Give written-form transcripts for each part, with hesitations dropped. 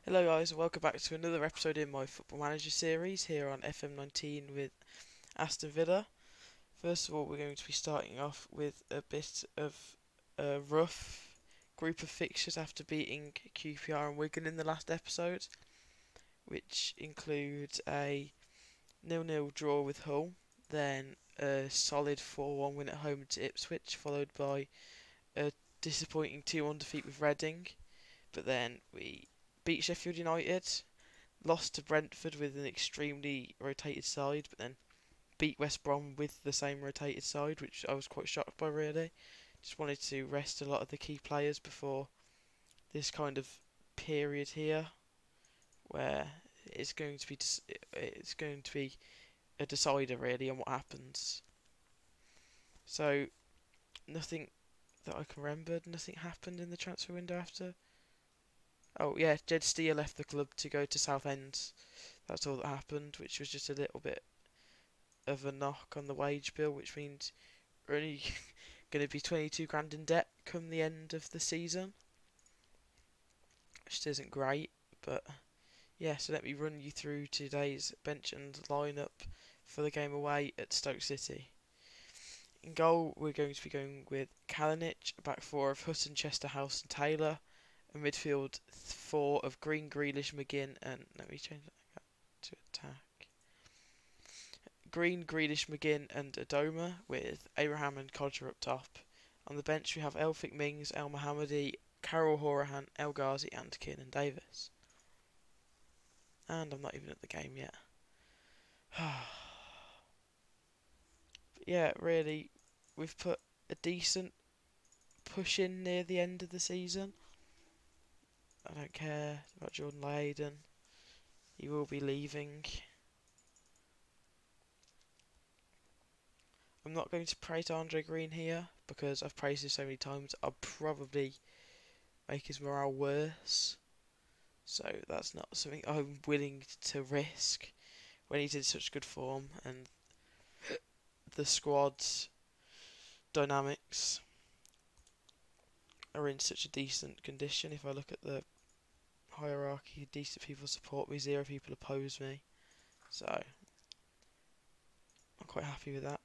Hello guys and welcome back to another episode in my Football Manager series here on FM19 with Aston Villa. First of all, we're going to be starting off with a bit of a rough group of fixtures after beating QPR and Wigan in the last episode, which includes a 0-0 draw with Hull, then a solid 4-1 win at home to Ipswich, followed by a disappointing 2-1 defeat with Reading, but then we beat Sheffield United, lost to Brentford with an extremely rotated side, but then beat West Brom with the same rotated side, which I was quite shocked by really. Just wanted to rest a lot of the key players before this kind of period here, where it's going to be a decider really on what happens. So nothing that I can remember, nothing happened in the transfer window after. Oh yeah, Jed Steer left the club to go to Southend. That's all that happened, which was just a little bit of a knock on the wage bill, which means we're only going to be 22 grand in debt come the end of the season, which isn't great. But yeah, so let me run you through today's bench and lineup for the game away at Stoke City. In goal, we're going to be going with Kalinic, a back four of Hutton, Chester House and Taylor, a midfield four of Green, Grealish, McGinn, and let me change that to attack. Green, Grealish, McGinn and Adoma, with Abraham and Codger up top. On the bench we have Elphick, Mings, El Mohammadi, Carol Horahan, El Ghazi and Kiernan Davis. And I'm not even at the game yet. But yeah, really, we've put a decent push in near the end of the season. I don't care about Jordan Layden. He will be leaving. I'm not going to praise Andre Green here because I've praised him so many times. I'll probably make his morale worse. So that's not something I'm willing to risk when he's in such good form and the squad's dynamics are in such a decent condition. If I look at the hierarchy, decent people support me, 0 people oppose me. So I'm quite happy with that.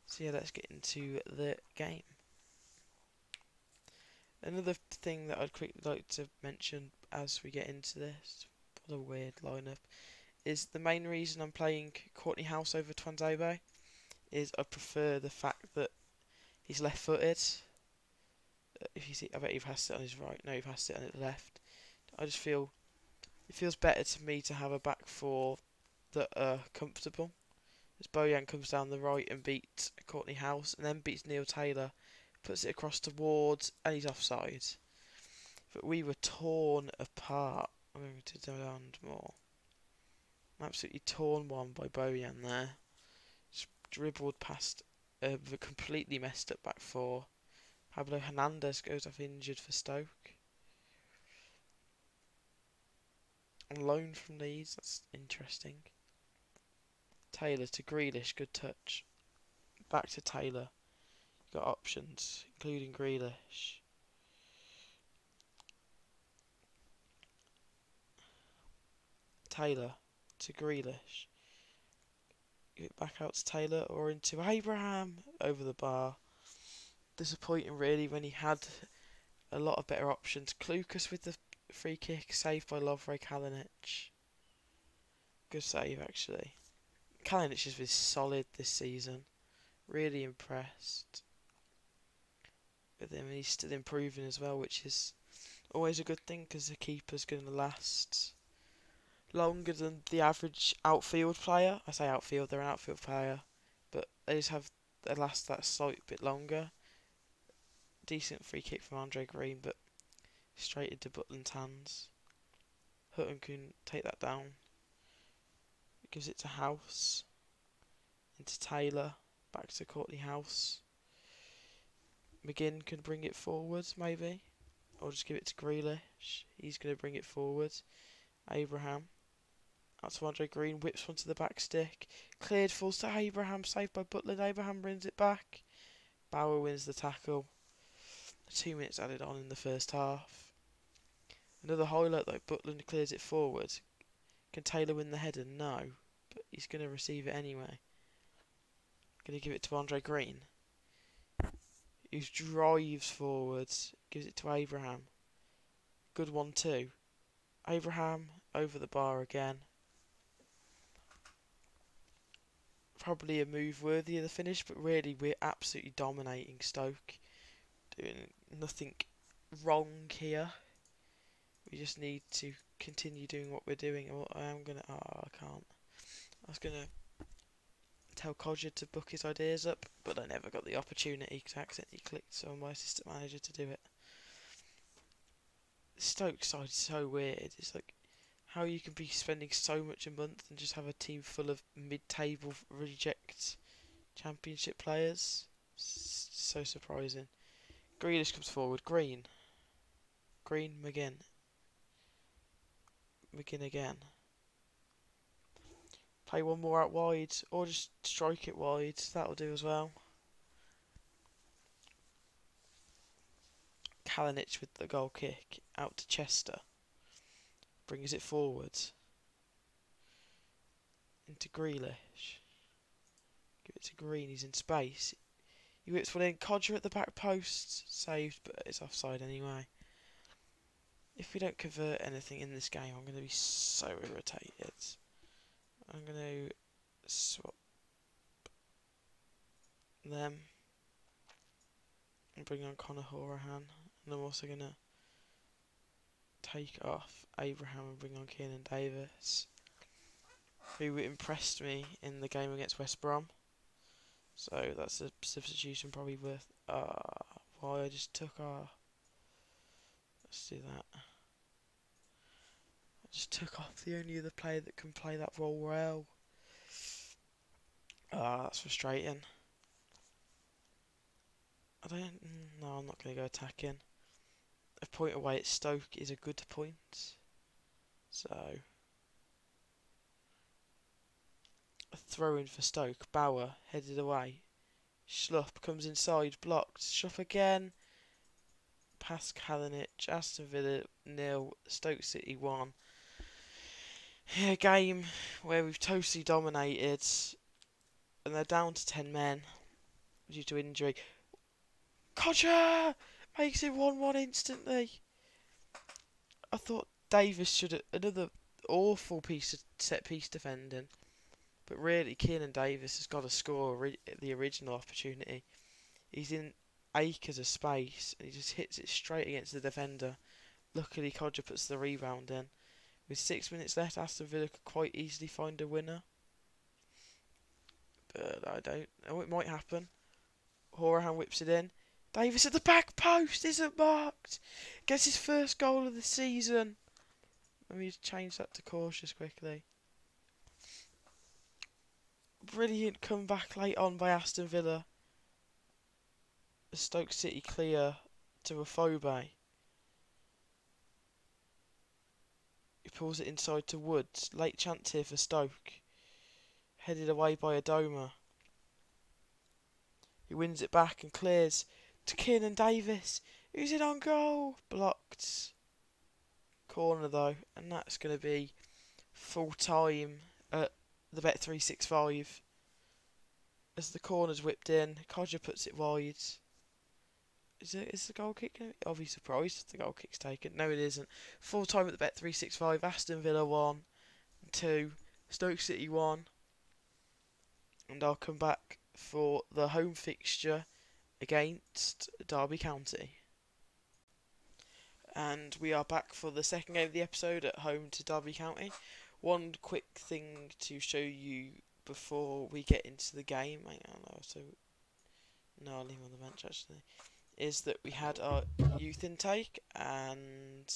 So yeah, let's get into the game. Another thing that I'd quickly like to mention as we get into this, what a weird lineup, is the main reason I'm playing Courtney House over Twanzebe is I prefer the fact that he's left-footed. If you see, I bet he passed it on his right. No, he passed it on his left. I just feel it feels better to me to have a back four that are comfortable. As Bojan comes down the right and beats Courtney House, and then beats Neil Taylor, puts it across towards, and he's offside. But we were torn apart. I'm going to demand more. Absolutely torn one by Bojan there. Just dribbled past a completely messed up back four. Pablo Hernandez goes off injured for Stoke. On loan from Leeds, that's interesting. Taylor to Grealish, good touch. Back to Taylor. Got options, including Grealish. Taylor to Grealish. Give it back out to Taylor or into Abraham over the bar. Disappointing really when he had a lot of better options. Klukas with the free kick, saved by Lovre Kalinic. Good save actually. Kalinic has been solid this season. Really impressed with him. He's still improving as well, which is always a good thing because the keeper's going to last longer than the average outfield player. I say outfield, they're an outfield player, but they last that slight bit longer. Decent free kick from Andre Green, but straight into Butland's hands. Hutton can take that down. Gives it to House. Into Taylor. Back to Courtney House. McGinn can bring it forward, maybe. Or just give it to Grealish. He's going to bring it forward. Abraham. Out to Andre Green. Whips one to the back stick. Cleared, falls to Abraham. Saved by Butland. Abraham brings it back. Bauer wins the tackle. 2 minutes added on in the first half. Another highlight though, Butland clears it forward. Can Taylor win the header? No. But he's going to receive it anyway. Going to give it to Andre Green. Who drives forwards. Gives it to Abraham. Good one too. Abraham over the bar again. Probably a move worthy of the finish, but really we're absolutely dominating Stoke. Doing nothing wrong here. We just need to continue doing what we're doing. I can't. I was gonna tell Codger to book his ideas up, but I never got the opportunity because I accidentally clicked on my assistant manager to do it. Stoke side is so weird. It's like how you can be spending so much a month and just have a team full of mid-table reject championship players. So surprising. Grealish comes forward. Green, McGinn again. Play one more out wide, or just strike it wide. That'll do as well. Kalinic with the goal kick out to Chester. Brings it forward into Grealish. Give it to Green. He's in space. He whips one in. Codger at the back post. Saved, but it's offside anyway. If we don't convert anything in this game, I'm going to be so irritated. I'm going to swap them and bring on Conor Horahan. And I'm also going to take off Abraham and bring on Kiernan Davis, who impressed me in the game against West Brom. So that's a substitution probably worth... why I just took our... Let's do that. I just took off the only other player that can play that role well. That's frustrating. No, I'm not going to go attacking. A point away at Stoke is a good point. So... a throw in for Stoke. Bauer headed away. Schlupp comes inside, blocked. Schlupp again. Past Kalinic. Aston Villa 0. Stoke City 1. A game where we've totally dominated, and they're down to 10 men due to injury. Codger makes it 1-1 instantly. I thought Davis should have another awful piece of set piece defending. But really, Kiernan Davis has got to score the original opportunity. He's in acres of space and he just hits it straight against the defender. Luckily, Codger puts the rebound in. With 6 minutes left, Aston Villa could quite easily find a winner. But I don't know. It might happen. Horahan whips it in. Davis at the back post isn't marked. Gets his first goal of the season. Let me just change that to cautious quickly. Brilliant comeback late on by Aston Villa. Stoke City clear to Afobe. He pulls it inside to Woods. Late chance here for Stoke. Headed away by Adoma. He wins it back and clears to Kiernan Davis, who's in on goal. Blocked. Corner though, and that's going to be full time at the Bet365. As the corner's whipped in, Codger puts it wide. Is the goal kick going to be? I'll be surprised if the goal kick's taken. No, it isn't. Full time at the Bet365. Aston Villa 1, 2, Stoke City 1. And I'll come back for the home fixture against Derby County. And we are back for the second game of the episode at home to Derby County. One quick thing to show you before we get into the game. I'll leave him on the bench actually. Is that we had our youth intake and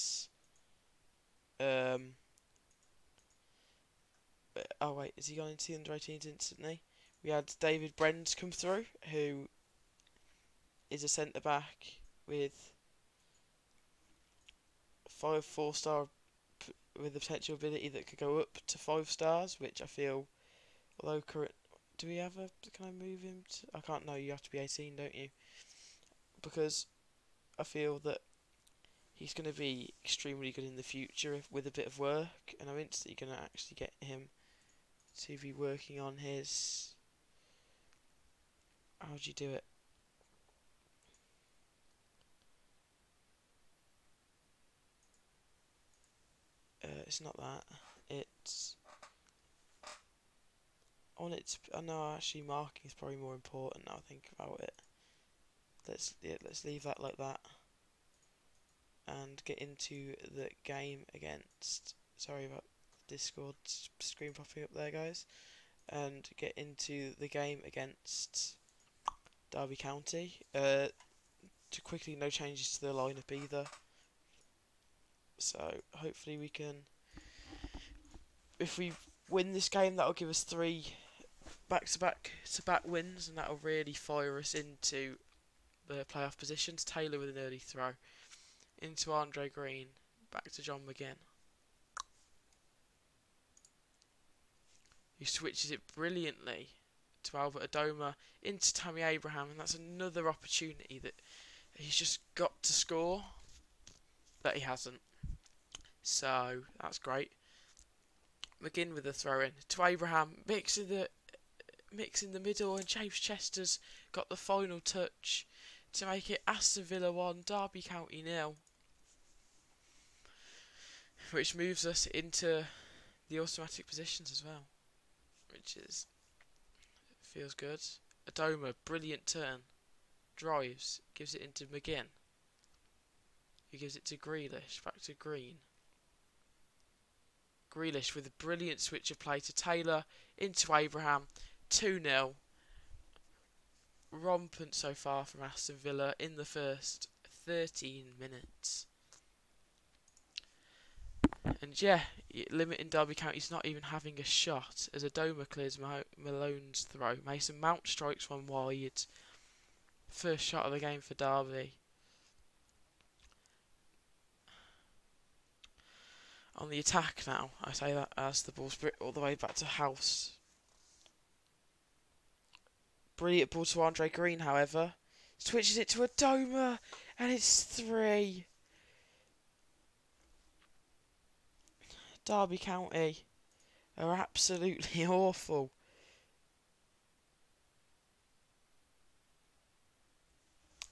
oh wait, has he gone into the under-18s instantly? We had David Brens come through, who is a centre back with 4-star with the potential ability that could go up to 5 stars, which I feel, although current, do we have a? Can I move him? I can't. No, you have to be 18, don't you? Because I feel that he's going to be extremely good in the future with a bit of work, and I'm instantly going to actually get him to be working on his... How do you do it? It's not that. It's... I know actually marking is probably more important now I think about it. Let's leave that like that. And get into the game against... Sorry about Discord screen popping up there, guys. And get into the game against Derby County. To quickly, no changes to the lineup either. So hopefully we can... If we win this game, that'll give us 3 back-to-back wins, and that'll really fire us into the playoff positions. Taylor with an early throw into Andre Green, back to John McGinn, who switches it brilliantly to Albert Adoma, into Tammy Abraham, and that's another opportunity that he's just got to score, but he hasn't. So that's great. McGinn with a throw in to Abraham, mix in the middle, and James Chester's got the final touch to make it Aston Villa 1, Derby County 0, which moves us into the automatic positions as well, which feels good. Adoma, brilliant turn, drives, gives it into McGinn, who gives it to Grealish, back to Green. Grealish with a brilliant switch of play to Taylor, into Abraham, 2-0. Rampant so far from Aston Villa in the first 13 minutes. And yeah, limiting Derby County's not even having a shot as Adoma clears Malone's throw. Mason Mount strikes one wide. First shot of the game for Derby. On the attack now, I say that as the ball's all the way back to House. Brilliant ball to Andre Green, however. Switches it to Adoma, and it's 3. Derby County are absolutely awful.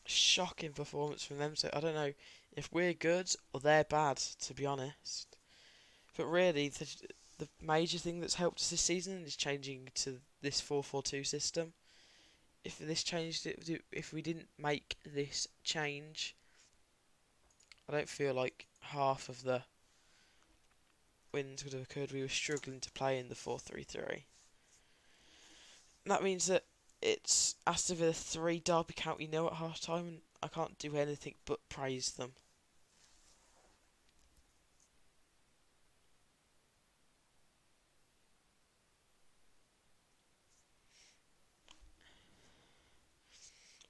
Shocking performance from them. So I don't know if we're good or they're bad, to be honest. But really, the major thing that's helped us this season is changing to this 4-4-2 system. If we didn't make this change, I don't feel like half of the wins would have occurred. We were struggling to play in the 4-3-3. That means that it's Aston Villa 3, Derby County 0 at half time, and I can't do anything but praise them.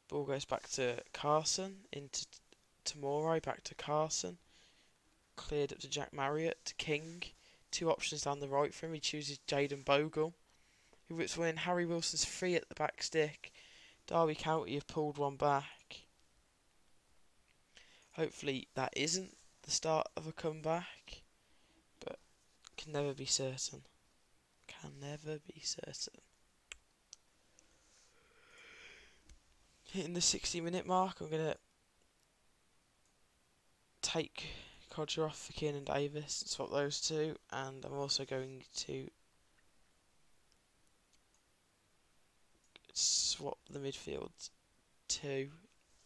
Ball goes back to Carson, into Tomori, back to Carson. Cleared up to Jack Marriott, to King. 2 options down the right for him. He chooses Jayden Bogle, who whips one in. Harry Wilson's free at the back stick. Derby County have pulled one back. Hopefully that isn't the start of a comeback, but can never be certain. Can never be certain. Hitting the 60-minute mark, I'm going to take Codger off for Kiernan Davis and swap those 2, and I'm also going to swap the midfield 2.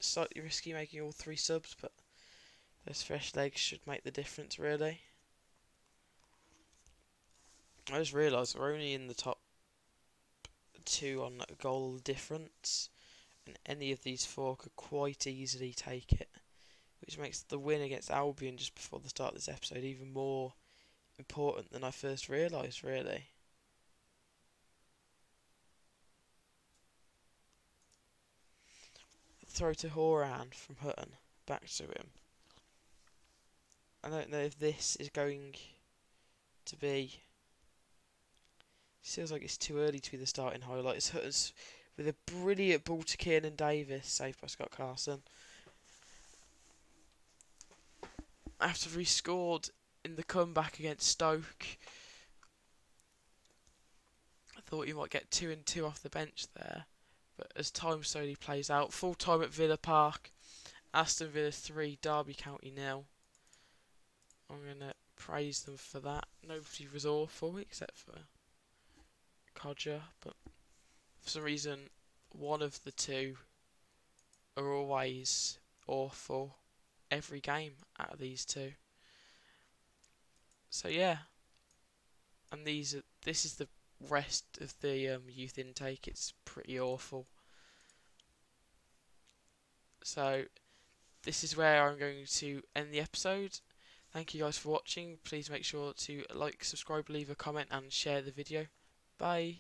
Slightly risky making all 3 subs, but those fresh legs should make the difference, really. I just realised we're only in the top 2 on goal difference, and any of these 4 could quite easily take it, which makes the win against Albion just before the start of this episode even more important than I first realised, really. Throw to Horan from Hutton, back to him. I don't know if this is going to be... Feels like it's too early to be the starting highlight. It's Hutton's with a brilliant ball to Kiernan Davis, saved by Scott Carson. after he scored in the comeback against Stoke. I thought he might get 2 and 2 off the bench there, but as time slowly plays out, full time at Villa Park, Aston Villa 3, Derby County 0. I'm going to praise them for that. Nobody was awful except for Codger, but for some reason one of the two are always awful every game out of these two. So yeah, and this is the rest of the youth intake. It's pretty awful. So this is where I'm going to end the episode. Thank you guys for watching. Please make sure to like, subscribe, leave a comment and share the video. Bye.